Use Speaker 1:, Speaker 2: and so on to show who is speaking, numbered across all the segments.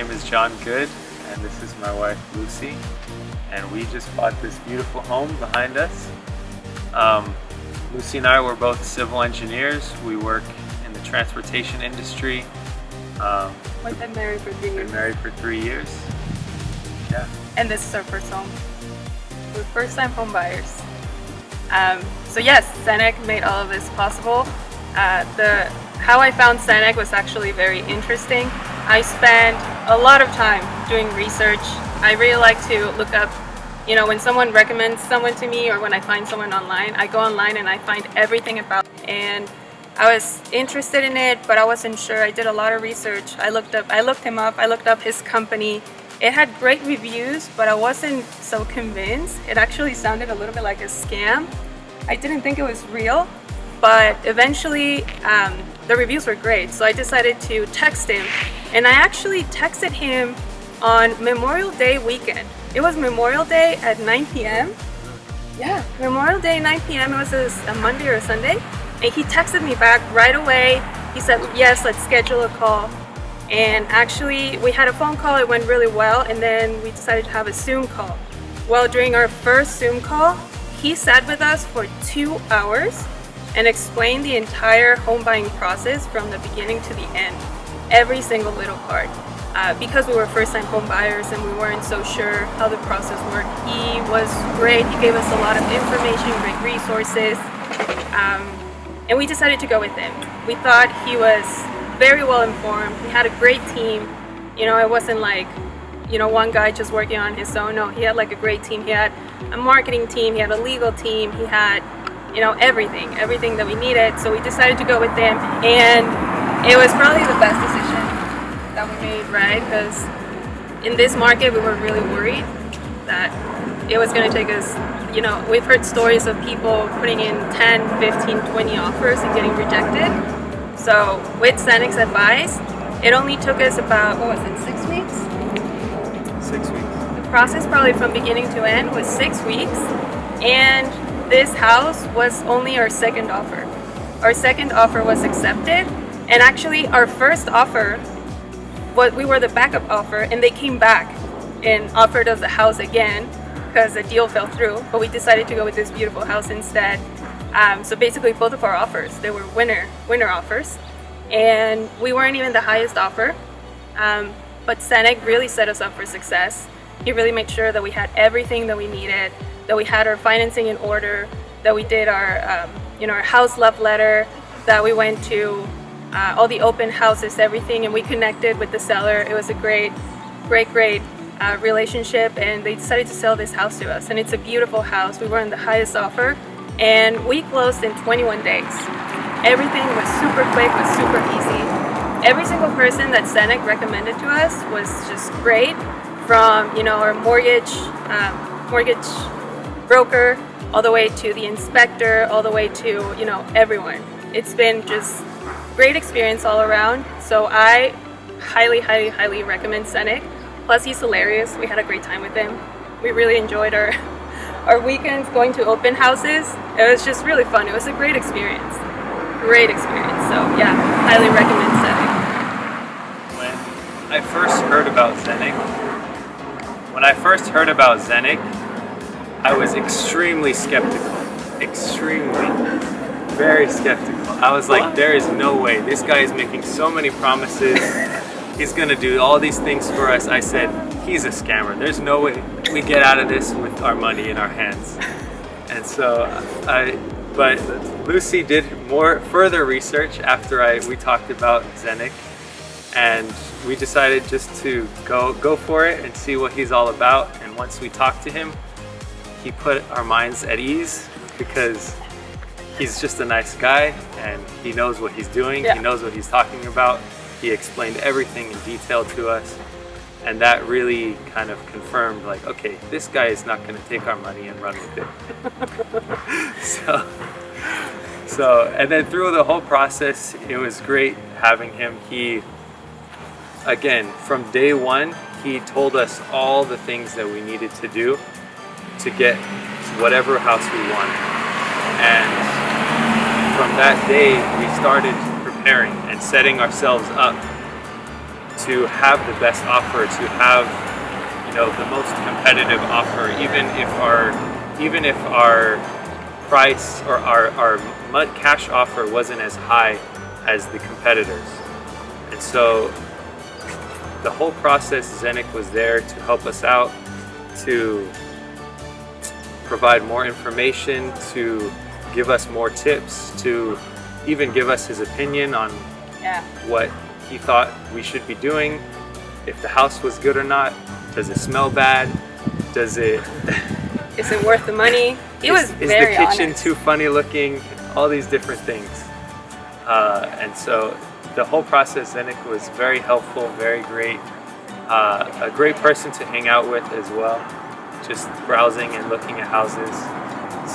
Speaker 1: name is John Good, and this is my wife Lucy, and we just bought this beautiful home behind us. Lucy and I were both civil engineers. We work in the transportation industry.
Speaker 2: We've been married for 3 years.
Speaker 1: Been married for 3 years. Yeah.
Speaker 2: And this is our first home. We're first-time home buyers. So yes, Zdenek made all of this possible. How I found Zdenek was actually very interesting. I spent a lot of time doing research. I really like to look up, when someone recommends someone to me or when I find someone online, I go online and I find everything about it. And I was interested in it, but I wasn't sure. I did a lot of research. I looked him up, I looked up his company. It had great reviews, but I wasn't so convinced. It actually sounded a little bit like a scam. I didn't think it was real, but eventually the reviews were great. So I decided to text him, and I actually texted him on Memorial Day weekend. It was Memorial Day at 9 p.m. Yeah, Memorial Day 9 p.m. It was a Monday or a Sunday. And he texted me back right away. He said, yes, let's schedule a call. And actually, we had a phone call, it went really well, and then we decided to have a Zoom call. Well, during our first Zoom call, he sat with us for 2 hours and explained the entire home buying process from the beginning to the end, every single little part. Because we were first-time home buyers and we weren't so sure how the process worked, he was great. He gave us a lot of information, great resources, and we decided to go with him. We thought he was very well informed. He had a great team. It wasn't like, one guy just working on his own. No, he had like a great team. He had a marketing team, he had a legal team, he had, everything that we needed. So we decided to go with him, and it was probably the best decision that we made, right? Because in this market, we were really worried that it was going to take us, we've heard stories of people putting in 10, 15, 20 offers and getting rejected. So with Zdενek's advice, it only took us about, 6 weeks?
Speaker 1: 6 weeks.
Speaker 2: The process probably from beginning to end was 6 weeks, and this house was only our second offer. Our second offer was accepted, and actually our first offer, we were the backup offer, and they came back and offered us the house again because the deal fell through, but we decided to go with this beautiful house instead. So basically both of our offers, they were winner offers, and we weren't even the highest offer, but Zdenek really set us up for success. He really made sure that we had everything that we needed, that we had our financing in order, that we did our our house love letter, that we went to all the open houses, everything, and we connected with the seller. It was a great relationship, and they decided to sell this house to us, and it's a beautiful house. We were on the highest offer, and we closed in 21 days. Everything was super quick, was super easy. Every single person that Zdenek recommended to us was just great, from our mortgage broker, all the way to the inspector, all the way to everyone. It's been just great experience all around. So I highly recommend Zdenek. Plus he's hilarious. We had a great time with him. We really enjoyed our weekends going to open houses. It was just really fun. It was a great experience. Great experience. So yeah, highly recommend Zdenek.
Speaker 1: When I first heard about Zdenek, I was extremely skeptical. Very skeptical. I was like, there is no way. This guy is making so many promises. He's gonna do all these things for us. I said, he's a scammer. There's no way we get out of this with our money in our hands. And so but Lucy did further research after we talked about Zdenek, and we decided just to go for it and see what he's all about. And once we talked to him, he put our minds at ease, because he's just a nice guy and he knows what he's doing. Yeah. He knows what he's talking about. He explained everything in detail to us, and that really kind of confirmed, like, okay, this guy is not going to take our money and run with it. so and then through the whole process, it was great having him. He, again, from day one, he told us all the things that we needed to do to get whatever house we wanted. And from that day, we started preparing and setting ourselves up to to have the best offer, to have, you know, the most competitive offer, even if our price or our mud cash offer wasn't as high as the competitors. And so the whole process, Zdenek was there to help us out, to provide more information, to give us more tips, to even give us his opinion on what he thought we should be doing, if the house was good or not, does it smell bad, does it
Speaker 2: is it worth the money? He was very
Speaker 1: honest. Is the kitchen
Speaker 2: honest.
Speaker 1: too funny looking? All these different things. And so the whole process, Zdenek was very helpful, very great. A great person to hang out with as well, just browsing and looking at houses.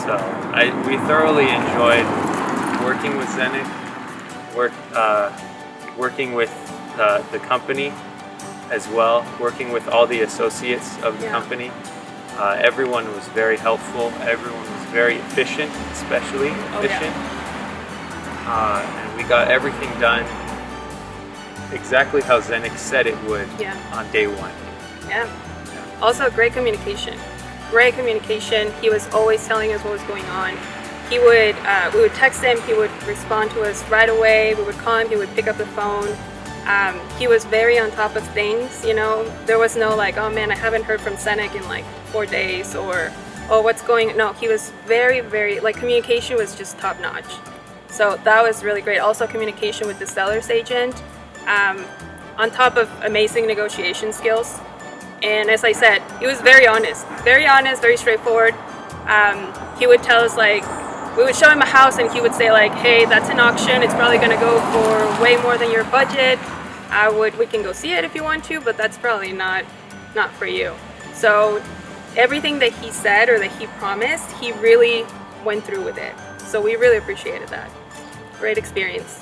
Speaker 1: So we thoroughly enjoyed working with Zdenek, working with the company as well, working with all the associates of the company. Everyone was very helpful. Everyone was very efficient, especially efficient. And we got everything done exactly how Zdenek said it would on day one.
Speaker 2: Also, great communication. Great communication. He was always telling us what was going on. He would, we would text him. He would respond to us right away. We would call him. He would pick up the phone. He was very on top of things. You know, there was no like, oh man, I haven't heard from Zdenek in like 4 days, or oh, what's going? No, he was very, very like communication was just top notch. So that was really great. Also, communication with the seller's agent. On top of amazing negotiation skills. And as I said, he was very honest, very straightforward. He would tell us, like, we would show him a house and he would say like, hey, that's an auction, it's probably gonna go for way more than your budget. We can go see it if you want to, but that's probably not for you. So everything that he said or that he promised, he really went through with it. So we really appreciated that. Great experience.